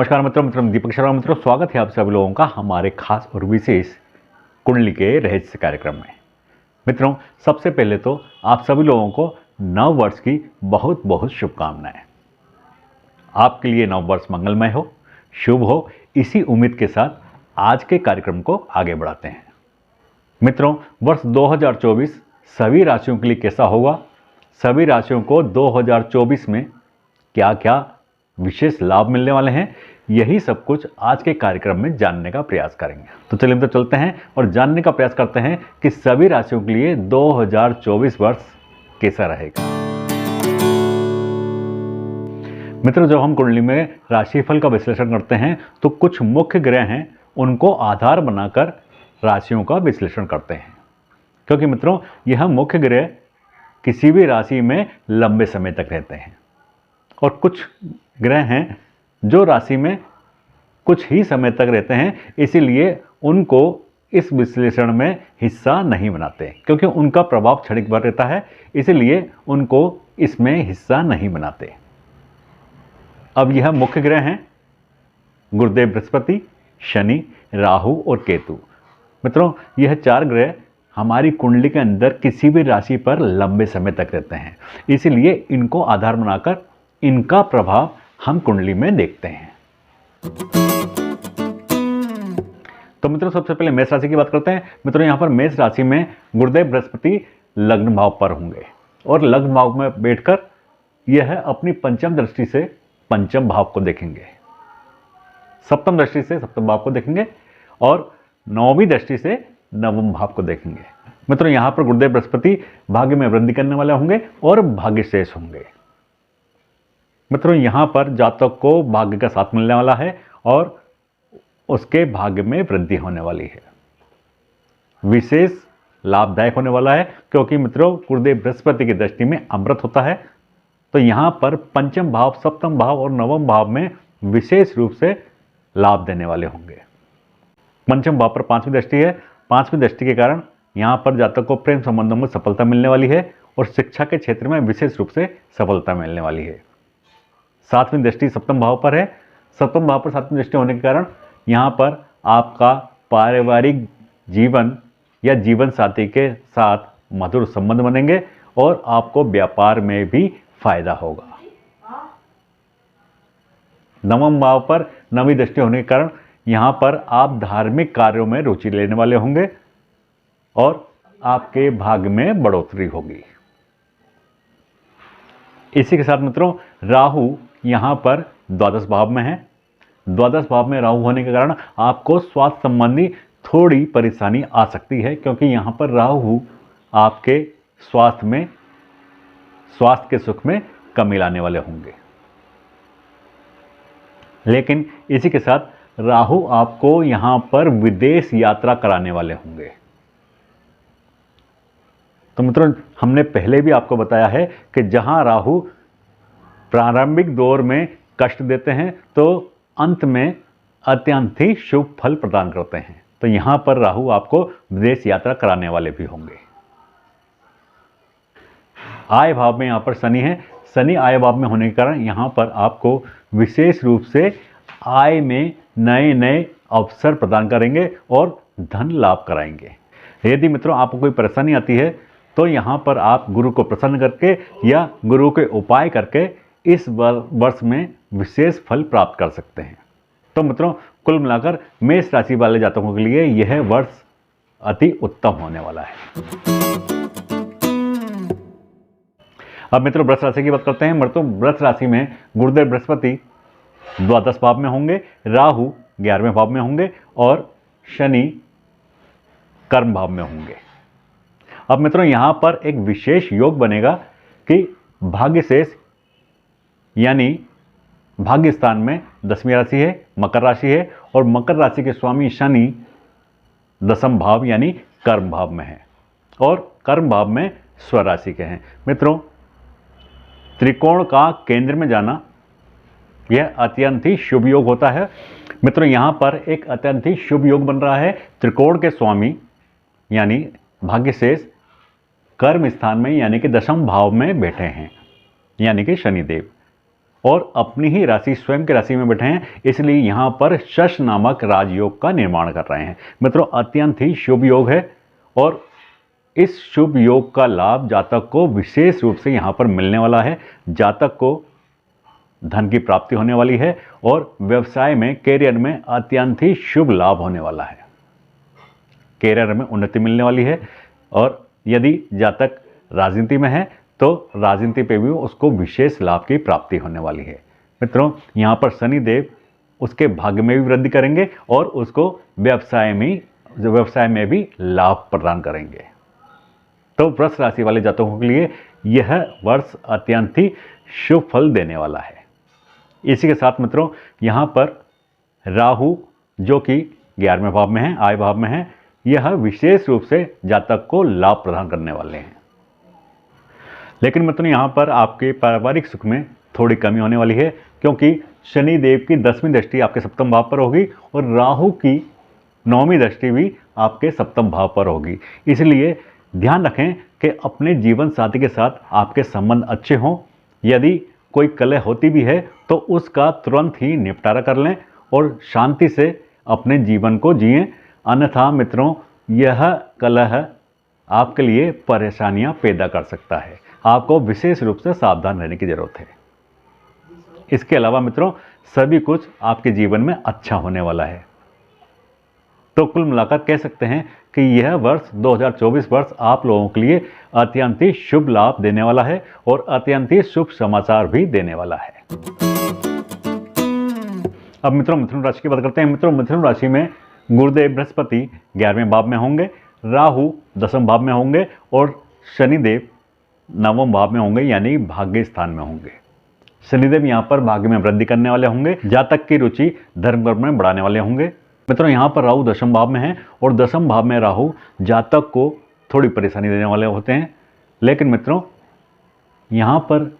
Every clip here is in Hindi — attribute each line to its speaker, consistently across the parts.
Speaker 1: नमस्कार मित्रों, दीपक शर्मा। स्वागत है आप सभी लोगों का हमारे खास और विशेष कुंडली के रहस्य कार्यक्रम में। मित्रों, सबसे पहले तो आप सभी लोगों को नव वर्ष की बहुत बहुत शुभकामनाएं। आपके लिए नव वर्ष मंगलमय हो, शुभ हो, इसी उम्मीद के साथ आज के कार्यक्रम को आगे बढ़ाते हैं। मित्रों, वर्ष 2024 सभी राशियों के लिए कैसा होगा, सभी राशियों को 2024 में क्या क्या विशेष लाभ मिलने वाले हैं, यही सब कुछ आज के कार्यक्रम में जानने का प्रयास करेंगे। तो चलिए तो चलते हैं और जानने का प्रयास करते हैं कि सभी राशियों के लिए 2024 वर्ष कैसा रहेगा। मित्रों, जब हम कुंडली में राशिफल का विश्लेषण करते हैं तो कुछ मुख्य ग्रह हैं, उनको आधार बनाकर राशियों का विश्लेषण करते हैं, क्योंकि मित्रों यह मुख्य ग्रह किसी भी राशि में लंबे समय तक रहते हैं और कुछ ग्रह हैं जो राशि में कुछ ही समय तक रहते हैं, इसीलिए उनको इस विश्लेषण में हिस्सा नहीं बनाते, क्योंकि उनका प्रभाव क्षणिक भर रहता है, इसीलिए उनको इसमें हिस्सा नहीं बनाते। अब यह मुख्य ग्रह हैं गुरुदेव बृहस्पति, शनि, राहु और केतु। मित्रों, यह चार ग्रह हमारी कुंडली के अंदर किसी भी राशि पर लंबे समय तक रहते हैं, इसीलिए इनको आधार बनाकर इनका प्रभाव हम कुंडली में देखते हैं। तो मित्रों, सबसे पहले मेष राशि की बात करते हैं। मित्रों, यहां पर मेष राशि में गुरुदेव बृहस्पति लग्न भाव पर होंगे और लग्न भाव में बैठकर यह अपनी पंचम दृष्टि से पंचम भाव को देखेंगे, सप्तम दृष्टि से सप्तम भाव को देखेंगे और नौवीं दृष्टि से नवम भाव को देखेंगे। मित्रों, यहां पर गुरुदेव बृहस्पति भाग्य में वृद्धि करने वाले होंगे और भाग्य शेष होंगे। मित्रों, यहां पर जातक को भाग्य का साथ मिलने वाला है और उसके भाग्य में वृद्धि होने वाली है, विशेष लाभदायक होने वाला है, क्योंकि मित्रों गुरुदेव बृहस्पति की दृष्टि में अमृत होता है। तो यहां पर पंचम भाव, सप्तम भाव और नवम भाव में विशेष रूप से लाभ देने वाले होंगे। पंचम भाव पर पांचवी दृष्टि है, पांचवी दृष्टि के कारण यहां पर जातक को प्रेम संबंधों में सफलता मिलने वाली है और शिक्षा के क्षेत्र में विशेष रूप से सफलता मिलने वाली है। सातवीं दृष्टि सप्तम भाव पर है, सप्तम भाव पर सातवीं दृष्टि होने के कारण यहाँ पर आपका पारिवारिक जीवन या जीवन साथी के साथ मधुर संबंध बनेंगे और आपको व्यापार में भी फायदा होगा। नवम भाव पर नवीं दृष्टि होने के कारण यहाँ पर आप धार्मिक कार्यों में रुचि लेने वाले होंगे और आपके भाग्य में बढ़ोतरी होगी। इसी के साथ मित्रों, राहु यहाँ पर द्वादश भाव में है। द्वादश भाव में राहु होने के कारण आपको स्वास्थ्य संबंधी थोड़ी परेशानी आ सकती है, क्योंकि यहाँ पर राहु आपके स्वास्थ्य के सुख में कमी लाने वाले होंगे। लेकिन इसी के साथ राहु आपको यहाँ पर विदेश यात्रा कराने वाले होंगे। तो मित्रों, हमने पहले भी आपको बताया है कि जहां राहु प्रारंभिक दौर में कष्ट देते हैं तो अंत में अत्यंत ही शुभ फल प्रदान करते हैं। तो यहां पर राहु आपको विदेश यात्रा कराने वाले भी होंगे। आय भाव में यहां पर शनि है। शनि आय भाव में होने के कारण यहां पर आपको विशेष रूप से आय में नए नए अवसर प्रदान करेंगे और धन लाभ कराएंगे। यदि मित्रों आपको कोई परेशानी आती है तो यहाँ पर आप गुरु को प्रसन्न करके या गुरु के उपाय करके इस वर्ष में विशेष फल प्राप्त कर सकते हैं। तो मित्रों, कुल मिलाकर मेष राशि वाले जातकों के लिए यह वर्ष अति उत्तम होने वाला है। अब मित्रों, वृष राशि की बात करते हैं। मित्रों, वृष राशि में गुरुदेव बृहस्पति द्वादश भाव में होंगे, राहु 11वें भाव में होंगे और शनि कर्म भाव में होंगे। अब मित्रों, यहां पर एक विशेष योग बनेगा कि भाग्य शेष यानी भाग्य स्थान में 10वीं राशि है, मकर राशि है और मकर राशि के स्वामी शनि 10म भाव यानी कर्म भाव में है और कर्म भाव में स्वराशि के हैं। मित्रों, त्रिकोण का केंद्र में जाना यह अत्यंत ही शुभ योग होता है। मित्रों, यहां पर एक अत्यंत ही शुभ योग बन रहा है। त्रिकोण के स्वामी यानी भाग्य शेष कर्म स्थान में यानी कि 10म भाव में बैठे हैं, यानी कि शनिदेव। और अपनी ही राशि स्वयं की राशि में बैठे हैं, इसलिए यहाँ पर शश नामक राजयोग का निर्माण कर रहे हैं। मित्रों, अत्यंत ही शुभ योग है और इस शुभ योग का लाभ जातक को विशेष रूप से यहाँ पर मिलने वाला है। जातक को धन की प्राप्ति होने वाली है और व्यवसाय में, कैरियर में अत्यंत ही शुभ लाभ होने वाला है। कैरियर में उन्नति मिलने वाली है और यदि जातक राजनीति में है तो राजनीति पे भी उसको विशेष लाभ की प्राप्ति होने वाली है। मित्रों, यहाँ पर शनिदेव उसके भाग्य में भी वृद्धि करेंगे और उसको व्यवसाय में भी लाभ प्रदान करेंगे। तो वृष राशि वाले जातकों के लिए यह वर्ष अत्यंत ही शुभ फल देने वाला है। इसी के साथ मित्रों, यहाँ पर राहु जो कि 11वें भाव में है, आय भाव में है, यह विशेष रूप से जातक को लाभ प्रदान करने वाले हैं। लेकिन मित्रों, यहाँ पर आपके पारिवारिक सुख में थोड़ी कमी होने वाली है, क्योंकि शनि देव की 10वीं दृष्टि आपके सप्तम भाव पर होगी और राहु की 9वीं दृष्टि भी आपके सप्तम भाव पर होगी। इसलिए ध्यान रखें कि अपने जीवन साथी के साथ आपके संबंध अच्छे हों। यदि कोई कलह होती भी है तो उसका तुरंत ही निपटारा कर लें और शांति से अपने जीवन को जिएं। अन्यथा मित्रों, यह कलह आपके लिए परेशानियां पैदा कर सकता है। आपको विशेष रूप से सावधान रहने की जरूरत है। इसके अलावा मित्रों, सभी कुछ आपके जीवन में अच्छा होने वाला है। तो कुल मिलाकर कह सकते हैं कि यह वर्ष 2024 वर्ष आप लोगों के लिए अत्यंत ही शुभ लाभ देने वाला है और अत्यंत ही शुभ समाचार भी देने वाला है। अब मित्रों, मिथुन राशि की बात करते हैं। मित्रों, मिथुन राशि में गुरुदेव बृहस्पति 11वें भाव में होंगे, राहु 10वें भाव में होंगे और शनिदेव 9वें भाव में होंगे, यानी भाग्य स्थान में होंगे। शनिदेव यहाँ पर भाग्य में वृद्धि करने वाले होंगे, जातक की रुचि धर्म कर्म में बढ़ाने वाले होंगे। मित्रों, यहाँ पर राहु 10वें भाव में है और 10वें भाव में राहु जातक को थोड़ी परेशानी देने वाले होते हैं। लेकिन मित्रों, यहाँ पर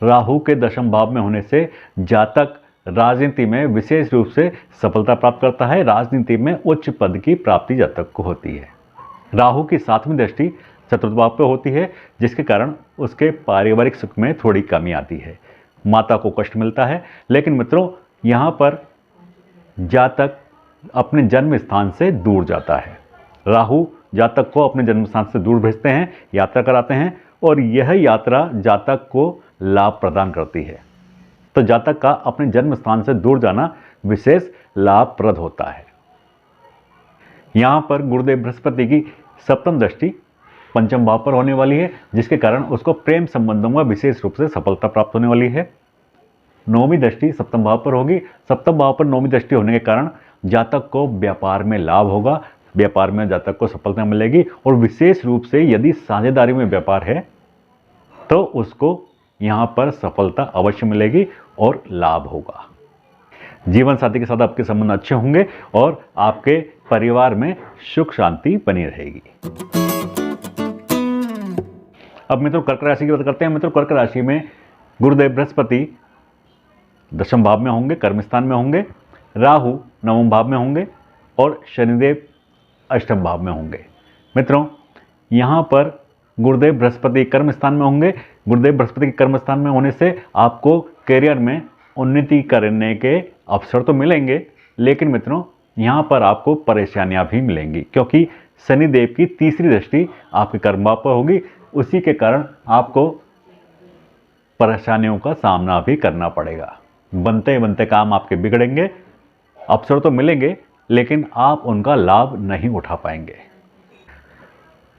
Speaker 1: राहु के 10वें भाव में होने से जातक राजनीति में विशेष रूप से सफलता प्राप्त करता है। राजनीति में उच्च पद की प्राप्ति जातक को होती है। राहु की 7वीं दृष्टि चतुर्थ भाव पर होती है, जिसके कारण उसके पारिवारिक सुख में थोड़ी कमी आती है, माता को कष्ट मिलता है। लेकिन मित्रों, यहाँ पर जातक अपने जन्म स्थान से दूर जाता है। राहु जातक को अपने जन्म स्थान से दूर भेजते हैं, यात्रा कराते हैं और यह यात्रा जातक को लाभ प्रदान करती है। तो जातक का अपने जन्म स्थान से दूर जाना विशेष लाभप्रद होता है। यहाँ पर गुरुदेव बृहस्पति की 7वीं दृष्टि 5वें भाव पर होने वाली है, जिसके कारण उसको प्रेम संबंधों में विशेष रूप से सफलता प्राप्त होने वाली है। 9वीं दृष्टि 7वें भाव पर होगी। 7वें भाव पर 9वीं दृष्टि होने के कारण जातक को व्यापार में लाभ होगा, व्यापार में जातक को सफलता मिलेगी और विशेष रूप से यदि साझेदारी में व्यापार है तो उसको यहाँ पर सफलता अवश्य मिलेगी और लाभ होगा। जीवन साथी के साथ आपके संबंध अच्छे होंगे और आपके परिवार में सुख शांति बनी रहेगी। अब मित्रों, कर्क राशि की बात करते हैं। मित्रों, कर्क राशि में गुरुदेव बृहस्पति 10वें भाव में होंगे, कर्म स्थान में होंगे, राहु 9वें भाव में होंगे और शनिदेव 8वें भाव में होंगे। मित्रों, यहाँ पर गुरुदेव बृहस्पति कर्म स्थान में होंगे। गुरुदेव बृहस्पति के कर्म स्थान में होने से आपको करियर में उन्नति करने के अवसर तो मिलेंगे, लेकिन मित्रों, यहाँ पर आपको परेशानियाँ भी मिलेंगी, क्योंकि शनिदेव की 3री दृष्टि आपके कर्म भाव पर होगी। उसी के कारण आपको परेशानियों का सामना भी करना पड़ेगा। बनते बनते काम आपके बिगड़ेंगे, अवसर तो मिलेंगे लेकिन आप उनका लाभ नहीं उठा पाएंगे।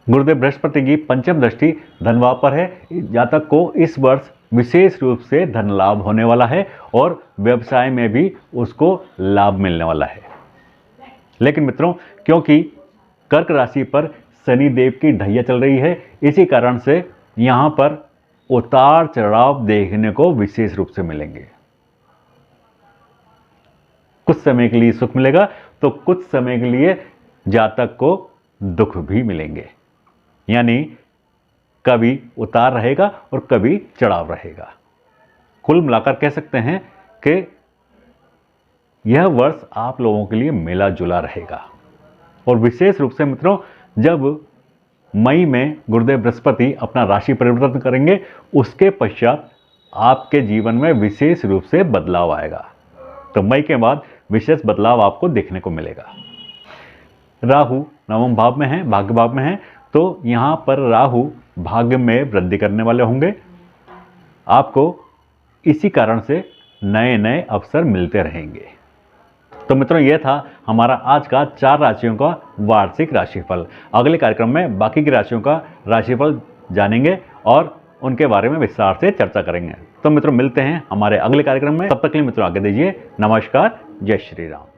Speaker 1: गुरुदेव बृहस्पति की 5वीं दृष्टि धन भाव पर है। जातक को इस वर्ष विशेष रूप से धन लाभ होने वाला है और व्यवसाय में भी उसको लाभ मिलने वाला है। लेकिन मित्रों, क्योंकि कर्क राशि पर शनि देव की ढैया चल रही है, इसी कारण से यहाँ पर उतार चढ़ाव देखने को विशेष रूप से मिलेंगे। कुछ समय के लिए सुख मिलेगा तो कुछ समय के लिए जातक को दुख भी मिलेंगे, यानी कभी उतार रहेगा और कभी चढ़ाव रहेगा। कुल मिलाकर कह सकते हैं कि यह वर्ष आप लोगों के लिए मिला जुला रहेगा। और विशेष रूप से मित्रों, जब मई में गुरुदेव बृहस्पति अपना राशि परिवर्तन करेंगे, उसके पश्चात आपके जीवन में विशेष रूप से बदलाव आएगा। तो मई के बाद विशेष बदलाव आपको देखने को मिलेगा। राहु नवम भाव में है, भाग्य भाव में है, तो यहाँ पर राहु भाग्य में वृद्धि करने वाले होंगे। आपको इसी कारण से नए नए अवसर मिलते रहेंगे। तो मित्रों, यह था हमारा आज का 4 राशियों का वार्षिक राशिफल। अगले कार्यक्रम में बाकी की राशियों का राशिफल जानेंगे और उनके बारे में विस्तार से चर्चा करेंगे। तो मित्रों, मिलते हैं हमारे अगले कार्यक्रम में। तब तक के लिए मित्रों आगे दीजिए। नमस्कार, जय श्री राम।